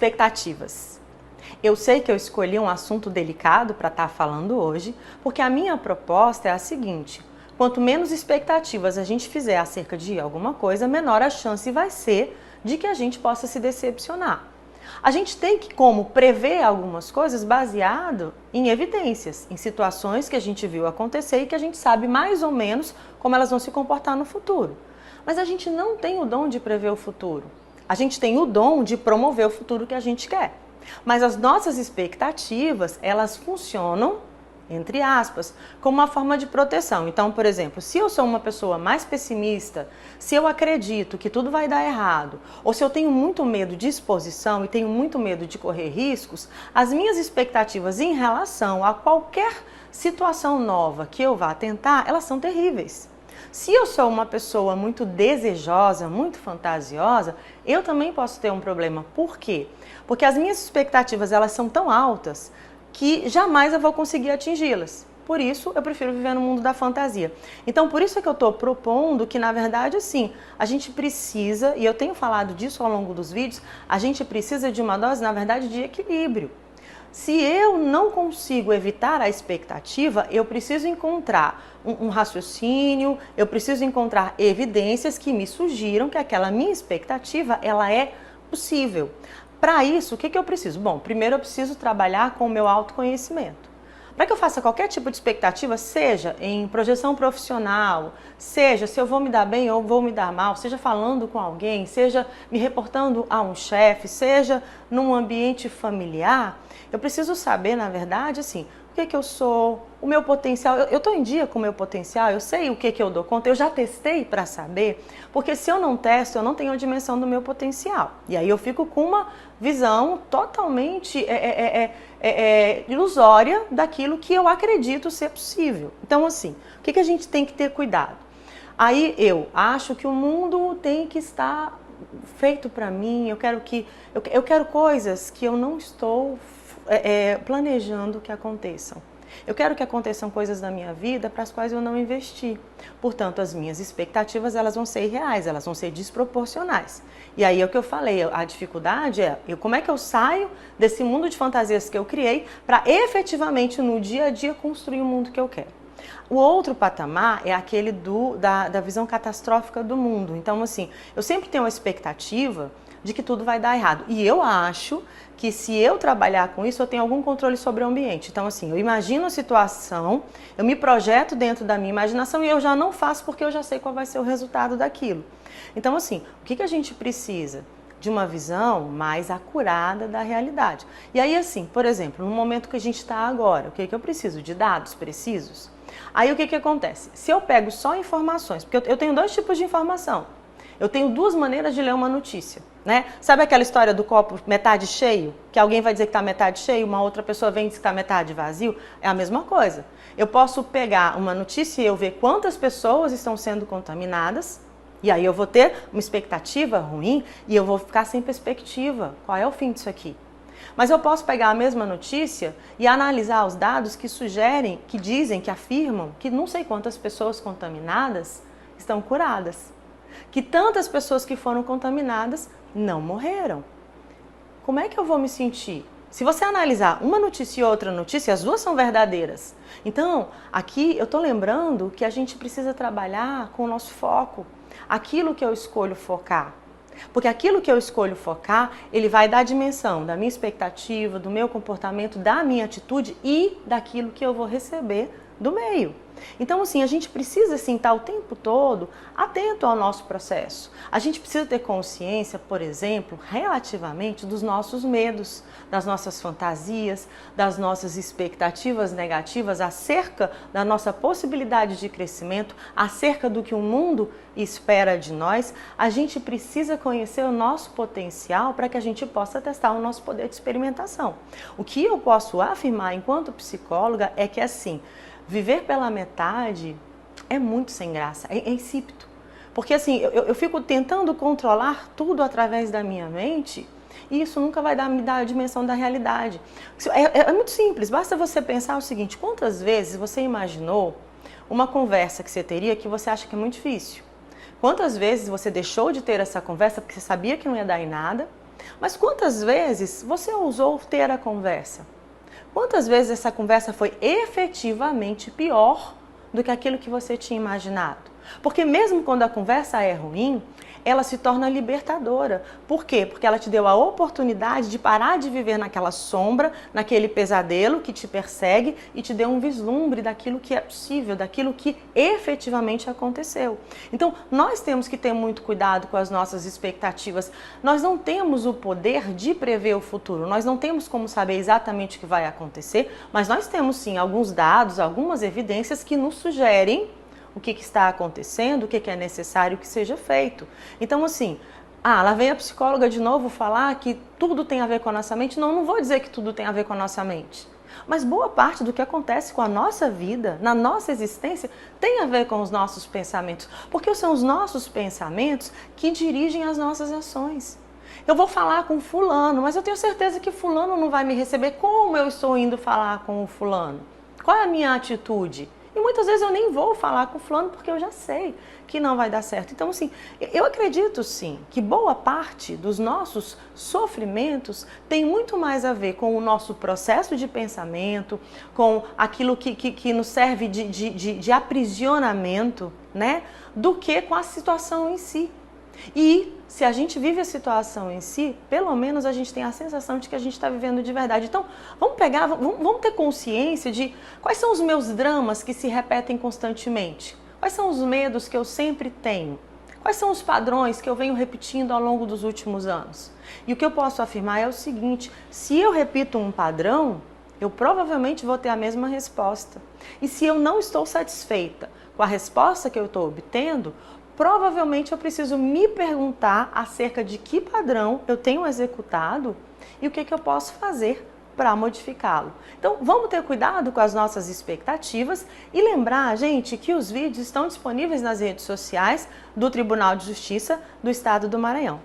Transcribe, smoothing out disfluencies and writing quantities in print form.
Expectativas. Eu sei que eu escolhi um assunto delicado para estar falando hoje, porque a minha proposta é a seguinte: quanto menos expectativas a gente fizer acerca de alguma coisa, menor a chance vai ser de que a gente possa se decepcionar. A gente tem que como prever algumas coisas baseado em evidências, em situações que a gente viu acontecer e que a gente sabe mais ou menos como elas vão se comportar no futuro. Mas a gente não tem o dom de prever o futuro. A gente tem o dom de promover o futuro que a gente quer. Mas as nossas expectativas, elas funcionam, entre aspas, como uma forma de proteção. Então, por exemplo, se eu sou uma pessoa mais pessimista, se eu acredito que tudo vai dar errado, ou se eu tenho muito medo de exposição e tenho muito medo de correr riscos, as minhas expectativas em relação a qualquer situação nova que eu vá tentar, elas são terríveis. Se eu sou uma pessoa muito desejosa, muito fantasiosa, eu também posso ter um problema. Por quê? Porque as minhas expectativas, elas são tão altas que jamais eu vou conseguir atingi-las. Por isso, eu prefiro viver no mundo da fantasia. Então, por isso é que eu estou propondo que, na verdade, assim, a gente precisa, e eu tenho falado disso ao longo dos vídeos, a gente precisa de uma dose, na verdade, de equilíbrio. Se eu não consigo evitar a expectativa, eu preciso encontrar um raciocínio, eu preciso encontrar evidências que me sugiram que aquela minha expectativa, ela é possível. Para isso, o que eu preciso? Bom, primeiro eu preciso trabalhar com o meu autoconhecimento. Para que eu faça qualquer tipo de expectativa, seja em projeção profissional, seja se eu vou me dar bem ou vou me dar mal, seja falando com alguém, seja me reportando a um chefe, seja num ambiente familiar, eu preciso saber, na verdade, assim, o que eu sou, o meu potencial. Eu estou em dia com o meu potencial, eu sei o que eu dou conta, eu já testei para saber, porque se eu não testo, eu não tenho a dimensão do meu potencial. E aí eu fico com uma visão totalmente ilusória daquilo que eu acredito ser possível. Então, assim, o que a gente tem que ter cuidado? Aí eu acho que o mundo tem que estar feito para mim, eu quero coisas que eu não estou planejando que aconteçam. Eu quero que aconteçam coisas na minha vida para as quais eu não investi. Portanto, as minhas expectativas, elas vão ser irreais, elas vão ser desproporcionais. E aí é o que eu falei, a dificuldade é como é que eu saio desse mundo de fantasias que eu criei para efetivamente no dia a dia construir o mundo que eu quero. O outro patamar é aquele da visão catastrófica do mundo. Então, assim, eu sempre tenho uma expectativa de que tudo vai dar errado. E eu acho que se eu trabalhar com isso, eu tenho algum controle sobre o ambiente. Então, assim, eu imagino a situação, eu me projeto dentro da minha imaginação e eu já não faço porque eu já sei qual vai ser o resultado daquilo. Então, assim, o que a gente precisa? De uma visão mais acurada da realidade. E aí, assim, por exemplo, no momento que a gente está agora, o que eu preciso? De dados precisos? Aí o que acontece? Se eu pego só informações, porque eu tenho dois tipos de informação. Eu tenho duas maneiras de ler uma notícia, né? Sabe aquela história do copo metade cheio? Que alguém vai dizer que está metade cheio, uma outra pessoa vem e diz que está metade vazio? É a mesma coisa. Eu posso pegar uma notícia e eu ver quantas pessoas estão sendo contaminadas, e aí eu vou ter uma expectativa ruim e eu vou ficar sem perspectiva. Qual é o fim disso aqui? Mas eu posso pegar a mesma notícia e analisar os dados que sugerem, que dizem, que afirmam que não sei quantas pessoas contaminadas estão curadas. Que tantas pessoas que foram contaminadas não morreram. Como é que eu vou me sentir? Se você analisar uma notícia e outra notícia, as duas são verdadeiras. Então, aqui eu estou lembrando que a gente precisa trabalhar com o nosso foco. Aquilo que eu escolho focar. Porque aquilo que eu escolho focar, ele vai dar a dimensão da minha expectativa, do meu comportamento, da minha atitude e daquilo que eu vou receber do meio. Então, assim, a gente precisa, assim, estar o tempo todo atento ao nosso processo. A gente precisa ter consciência, por exemplo, relativamente dos nossos medos, das nossas fantasias, das nossas expectativas negativas acerca da nossa possibilidade de crescimento, acerca do que o mundo espera de nós. A gente precisa conhecer o nosso potencial para que a gente possa testar o nosso poder de experimentação. O que eu posso afirmar enquanto psicóloga é que, assim, viver pela metade é muito sem graça, é insípido. Porque assim, eu fico tentando controlar tudo através da minha mente e isso nunca vai me dar a dimensão da realidade. É muito simples, basta você pensar o seguinte: quantas vezes você imaginou uma conversa que você teria que você acha que é muito difícil? Quantas vezes você deixou de ter essa conversa porque você sabia que não ia dar em nada? Mas quantas vezes você ousou ter a conversa? Quantas vezes essa conversa foi efetivamente pior do que aquilo que você tinha imaginado? Porque mesmo quando a conversa é ruim, ela se torna libertadora. Por quê? Porque ela te deu a oportunidade de parar de viver naquela sombra, naquele pesadelo que te persegue e te deu um vislumbre daquilo que é possível, daquilo que efetivamente aconteceu. Então, nós temos que ter muito cuidado com as nossas expectativas. Nós não temos o poder de prever o futuro, nós não temos como saber exatamente o que vai acontecer, mas nós temos sim alguns dados, algumas evidências que nos sugerem o que está acontecendo, o que é necessário que seja feito. Então, assim, lá vem a psicóloga de novo falar que tudo tem a ver com a nossa mente. Não, não vou dizer que tudo tem a ver com a nossa mente. Mas boa parte do que acontece com a nossa vida, na nossa existência, tem a ver com os nossos pensamentos. Porque são os nossos pensamentos que dirigem as nossas ações. Eu vou falar com fulano, mas eu tenho certeza que fulano não vai me receber. Como eu estou indo falar com o fulano? Qual é a minha atitude? E muitas vezes eu nem vou falar com o fulano porque eu já sei que não vai dar certo. Então, assim, eu acredito sim que boa parte dos nossos sofrimentos tem muito mais a ver com o nosso processo de pensamento, com aquilo que nos serve de aprisionamento, né, do que com a situação em si. E se a gente vive a situação em si, pelo menos a gente tem a sensação de que a gente está vivendo de verdade. Então, vamos ter consciência de quais são os meus dramas que se repetem constantemente. Quais são os medos que eu sempre tenho? Quais são os padrões que eu venho repetindo ao longo dos últimos anos? E o que eu posso afirmar é o seguinte: se eu repito um padrão, eu provavelmente vou ter a mesma resposta. E se eu não estou satisfeita com a resposta que eu estou obtendo, provavelmente eu preciso me perguntar acerca de que padrão eu tenho executado e o que eu posso fazer para modificá-lo. Então, vamos ter cuidado com as nossas expectativas e lembrar, gente, que os vídeos estão disponíveis nas redes sociais do Tribunal de Justiça do Estado do Maranhão.